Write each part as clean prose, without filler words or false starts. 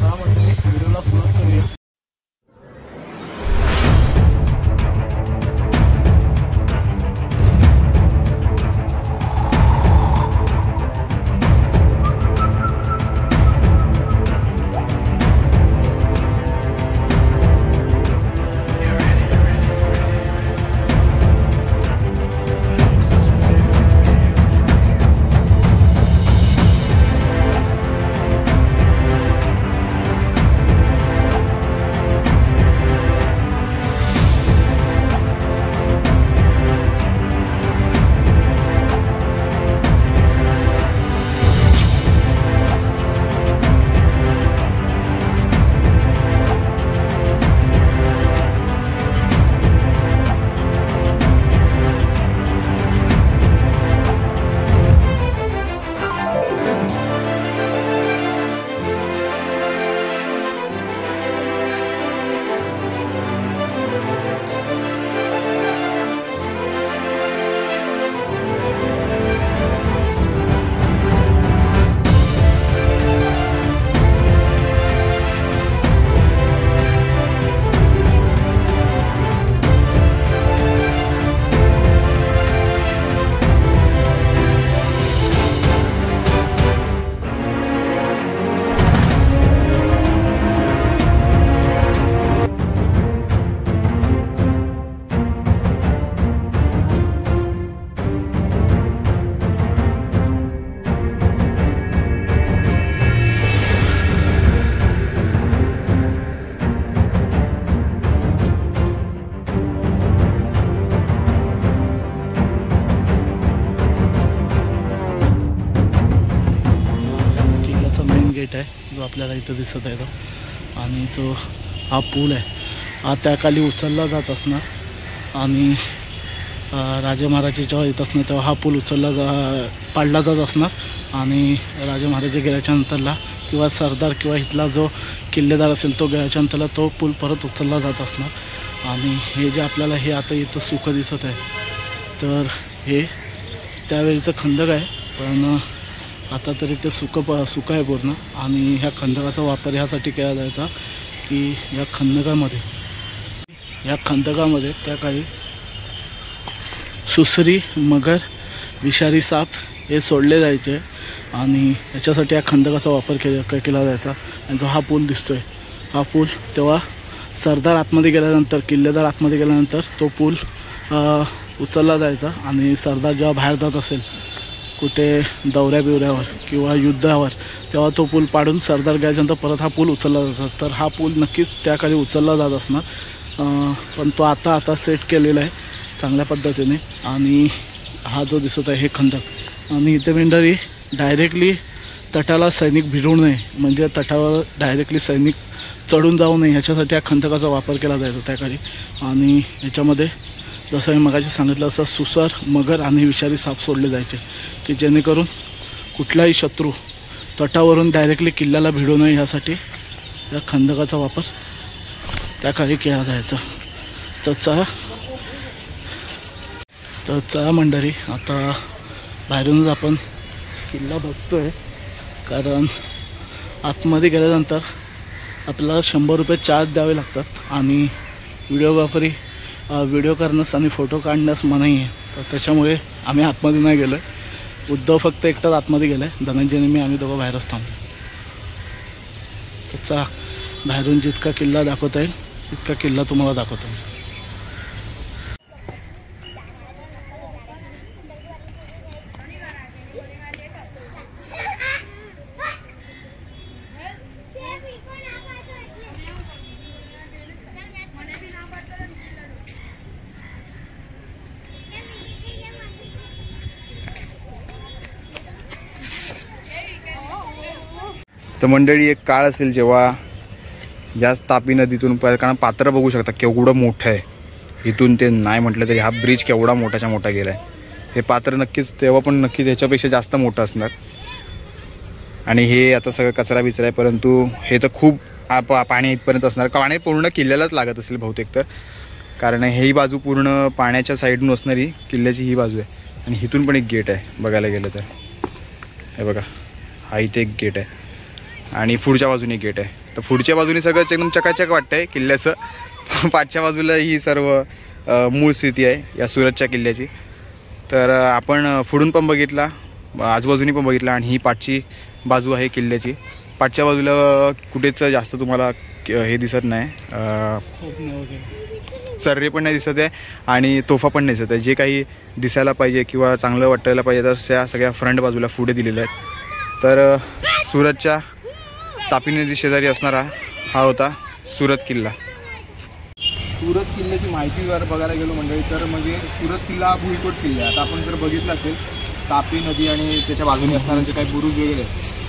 चला मंडळी व्हिडिओला सुरुवात करूया। गेट आहे जो आपल्याला इथं दिसत आहे तो, आणि जो हा पूल आहे हा त्याखाली उचलला जात असणार आणि राजे महाराज जेव्हा येत असणार तेव्हा हा पूल पाडला जात असणार आणि राजे महाराज गेल्याच्या नंतरला किंवा सरदार किंवा इथला जो किल्लेदार असेल तो गेल्याच्या नंतरला तो पूल परत उचलला जात असणार। आणि हे जे आपल्याला हे आता इथं सुकं दिसत आहे तर हे त्यावेळीचं खंदक आहे, पण आता तरी ते सुकं आहे पूर्ण। आणि ह्या खंदकाचा वापर ह्यासाठी केला जायचा की या खंदकामध्ये त्या काळी सुसरी, मगर, विषारी साप हे सोडले जायचे आणि याच्यासाठी या खंदकाचा वापर केला जायचा। आणि जो हा पूल दिसतोय हा पूल तेव्हा सरदार आतमध्ये गेल्यानंतर, किल्लेदार आतमध्ये गेल्यानंतर तो पूल उचलला जायचा आणि सरदार जेव्हा बाहेर जात असेल कुठे दौऱ्या बिवऱ्यावर किंवा युद्धावर तेव्हा तो पूल पाडून सरदार गेल्यानंतर परत हा पूल उचलला जातो। तर हा पूल नक्कीच त्याखाली उचलला जात असणार, पण तो आता सेट केलेला आहे चांगल्या पद्धतीने। आणि हा जो दिसत आहे हे खंदक, आणि इथे मंडळी डायरेक्टली तटाला सैनिक भिडू नये, म्हणजे तटावर डायरेक्टली सैनिक चढून जाऊ नये ह्याच्यासाठी या खंदकाचा वापर केला जायचा त्याकाळी। आणि ह्याच्यामध्ये जसं मी मगाशी सांगितलं असं सुसर, मगर आणि विषारी साप सोडले जायचे की जेणेकरून कुठलाही शत्रू तटावरून डायरेक्टली किल्ल्याला भिडू नये ह्यासाठी या खंदकाचा वापर त्याकाळी केला जायचा। तर चला मंडळी आता बाहेरूनच आपण किल्ला बघतोय, कारण आतमध्ये गेल्यानंतर आपल्याला 100 रुपये चार्ज द्यावे लागतात आणि व्हिडिओ करण्यास आणि फोटो काढण्यास मनाई आहे। तर त्याच्यामुळे आम्ही आतमध्ये नाही गेलो आहे, उद्धव फक्त एकटाच आतमध्ये गेला आहे, धनंजयने मी आम्ही दोघं बाहेरच थांबलो। तर चला बाहेरून जितका किल्ला दाखवता येईल तितका किल्ला तुम्हाला दाखवतो। तर मंडळी एक काळ असेल जेव्हा याच तापी नदीतून कारण पात्र बघू शकता केवढं मोठं आहे, इथून ते नाही म्हटलं तरी हा ब्रिज केवढा मोठाच्या मोठा गेला आहे। हे पात्र नक्कीच तेव्हा पण नक्कीच ह्याच्यापेक्षा जास्त मोठं असणार। आणि हे आता सगळं कचरा बिचरा आहे, परंतु हे तर खूप पाणी इथपर्यंत असणार, पाणी पूर्ण किल्ल्यालाच लागत असेल बहुतेक तर, कारण ही बाजू पूर्ण पाण्याच्या साईडून असणारी किल्ल्याची ही बाजू आहे। आणि इथून पण एक गेट आहे बघायला गेलं तर, हे बघा हा इथे एक गेट आहे आणि पुढच्या बाजूने गेट आहे. तर पुढच्या बाजूने सगळंच एकदम चकाचक वाटतंय किल्ल्याचं. पाठच्या बाजूला ही सर्व मूळ स्थिती आहे या सुरतच्या किल्ल्याची. तर आपण पुढून पण बघितला, आजूबाजूनी पण बघितला आणि ही पाठची बाजू आहे किल्ल्याची. पाठच्या बाजूला कुठेच जास्त तुम्हाला हे दिसत नाही, चर्रे पण नाही दिसत आहे आणि तोफा पण नाही दिसत आहे. जे काही दिसायला पाहिजे किंवा चांगलं वाटायला पाहिजे तर त्या सगळ्या फ्रंट बाजूला पुढे दिलेल्या आहेत. तर सुरतच्या तापी नदी शेजारी असणारा हा होता सुरत किल्ला. सुरत किल्ल्याची माहिती जर बघायला गेलो मंडळी तर म्हणजे सुरत किल्ला भुईकोट किल्ला. आता आपण जर बघितलं असेल तापी नदी आणि त्याच्या बाजूने असणारे जे काही बुरुज वगैरे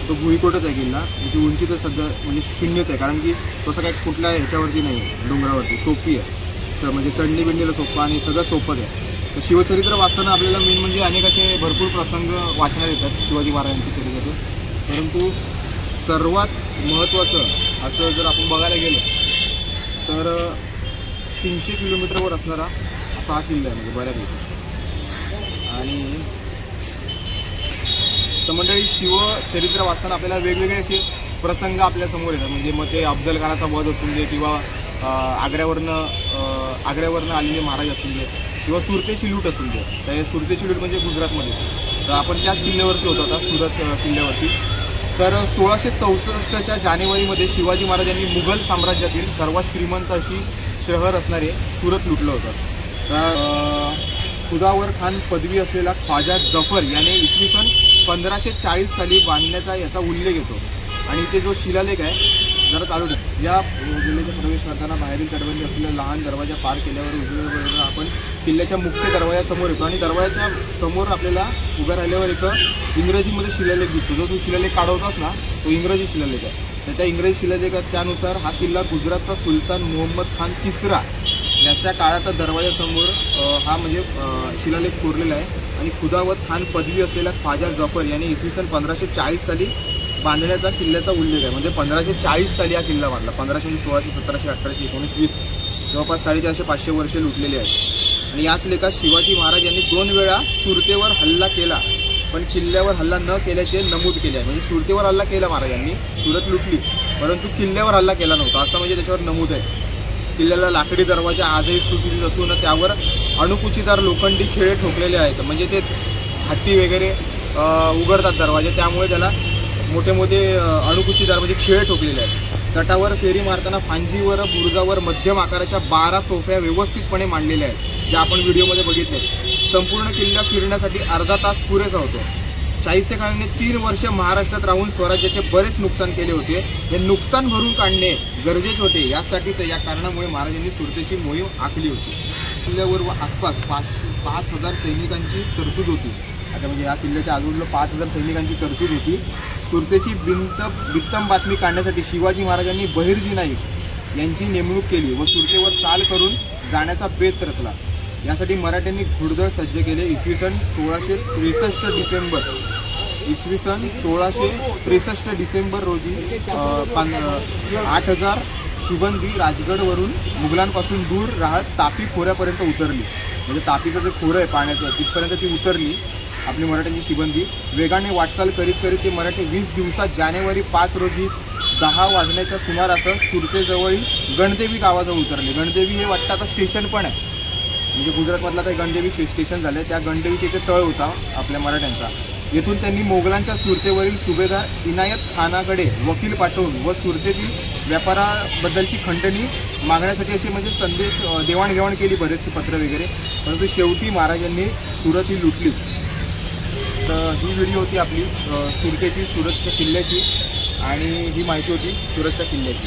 तो भुईकोटच आहे किल्ला. त्याची उंची तर सध्या म्हणजे शून्यच आहे, कारण की तसं काही कुठल्या ह्याच्यावरती नाही आहे, डोंगरावरती सोपी आहे. म्हणजे चढणी बिंडीला सोपं आणि सगळं सोपंच आहे. तर शिवचरित्र वाचताना आपल्याला मेन म्हणजे अनेक असे भरपूर प्रसंग वाचण्यात येतात शिवाजी महाराजांच्या चरित्रातून. परंतु सर्वात महत्त्वाचं असं जर आपण बघायला गेलं तर 300 किलोमीटरवर असणारा असा हा किल्ला आहे म्हणजे बऱ्यापैकी. आणि तर मंडळी शिवचरित्र वाचताना आपल्याला वेगवेगळे असे प्रसंग आपल्यासमोर येतात. म्हणजे मग ते अफजल खानाचा वध असून दे किंवा आग्र्यावरनं आलेले महाराज असून दे किंवा सुरतेची लूट असून दे. तर हे सुरतेची लूट म्हणजे गुजरातमध्ये. तर आपण त्याच किल्ल्यावरती होतो आता, सुरत किल्ल्यावरती. तर 1664च्या जानेवारीमध्ये शिवाजी महाराजांनी मुघल साम्राज्यातील सर्वात श्रीमंत अशी शहर असणारे सुरत लुटलं होतं. खुदावर खान पदवी असलेला ख्वाजा जफर याने इसवी सन 1540 साली बांधण्याचा याचा उल्लेख येतो. आणि ते जो शिलालेख आहे जरा चालू ठेव. या किल्ल्याचा प्रवेश करताना बाहेरील तटबंदी असलेला लहान दरवाजा पार केल्यावर उजवीकडे आपण किल्ल्याच्या मुख्य दरवाजासमोर येतो. आणि दरवाजाच्या समोर आपल्याला उभ्या राहिल्यावर एक इंग्रजीमध्ये शिलालेख दिसतो. जो तू शिलालेख काढवतास ना तो इंग्रजी शिलालेख आहे. तर त्या इंग्रजी शिलालेखात त्यानुसार हा किल्ला गुजरातचा सुलतान मोहम्मद खान तिसरा याच्या काळात दरवाजासमोर हा म्हणजे शिलालेख कोरलेला आहे. आणि खुदावत खान पदवी असलेला ख्वाजा जफर याने इसवी सन 1540 साली बांधण्याचा किल्ल्याचा उल्लेख आहे. म्हणजे 1540 साली हा किल्ला बांधला. 1500 म्हणजे 1600, 1700, 1800, 1900, 20 जवळपास 450-500 वर्षे लुटलेली आहेत. आणि याच लेखात शिवाजी महाराज यांनी 2 वेळा सुरतेवर हल्ला केला पण किल्ल्यावर हल्ला न केल्याचे नमूद केले आहे. म्हणजे सुरतेवर हल्ला केला महाराजांनी, सुरत लुटली, परंतु किल्ल्यावर हल्ला केला नव्हता असं म्हणजे त्याच्यावर नमूद आहे. किल्ल्याला लाकडी दरवाजा आजही सुस्थितीत असून त्यावर अणुकुचीदार लोखंडी खिळे ठोकलेले आहेत. म्हणजे तेच हत्ती वगैरे उघडतात दरवाजे, त्यामुळे त्याला मोठे मोठे अणुकुचीदार म्हणजे खिळे ठोकलेले आहेत. तटावर फेरी मारताना फांजीवर बुरुजावर मध्यम आकाराच्या 12 तोफ्या व्यवस्थितपणे मांडलेल्या आहेत, ज्या आपण व्हिडिओमध्ये बघितले. संपूर्ण किल्ला फिरण्यासाठी अर्धा तास पुरेसा होतो. शाहिस्तेखानाने 3 वर्ष महाराष्ट्रात राहून स्वराज्याचे बरेच नुकसान केले होते. हे नुकसान भरून काढणे गरजेचे होते. यासाठीच या कारणामुळे महाराजांनी सुरतेची मोहीम आखली होती. किल्ल्यावर व आसपास 5,000 सैनिकांची तरतूद होती. आता म्हणजे या किल्ल्याच्या आजूबाजूला 5,000 सैनिकांची तरतूद होती. सुरतेची बित्तम बातमी काढण्यासाठी शिवाजी महाराजांनी बहिर्जी नाईक यांची नेमणूक केली व सुरतेवर चाल करून जाण्याचा बेत रचला. यासाठी मराठ्यांनी घोडदळ सज्ज केले. इसवी सन 1663 डिसेंबर रोजी 8,000 शिबंदी राजगडवरून मुघलांपासून दूर राहत तापी खोऱ्यापर्यंत उतरली. म्हणजे तापीचं जे खोरं आहे पाण्याचं तिथपर्यंत ती उतरली आपली मराठ्यांची शिबंदी. वेगाने वाटचाल करीत करीत ते मराठी 20 दिवसात जानेवारी 5 रोजी 10 वाजण्याच्या सुमारास सुरतेजवळील गणदेवी गावाजवळ उतरले. गणदेवी हे वाटतं आता स्टेशन पण आहे, म्हणजे गुजरातमधला काही गणदेवी स्टेशन झालं. त्या गणदेवीचे इथे तळ होता आपल्या मराठ्यांचा. येथून त्यांनी मोगलांच्या सुरतेवरील सुभेदार इनायत खानाकडे वकील पाठवून व सुरतेतील व्यापाराबद्दलची खंडणी मागण्यासाठी अशी म्हणजे संदेश देवाणघेवाण केली, बरेचसे पत्र वगैरे. परंतु शेवटी महाराजांनी सुरत ही लुटलीच. तर ही व्हिडिओ होती आपली सुरतेची, सुरतच्या किल्ल्याची, आणि ही माहिती होती सुरतच्या किल्ल्याची.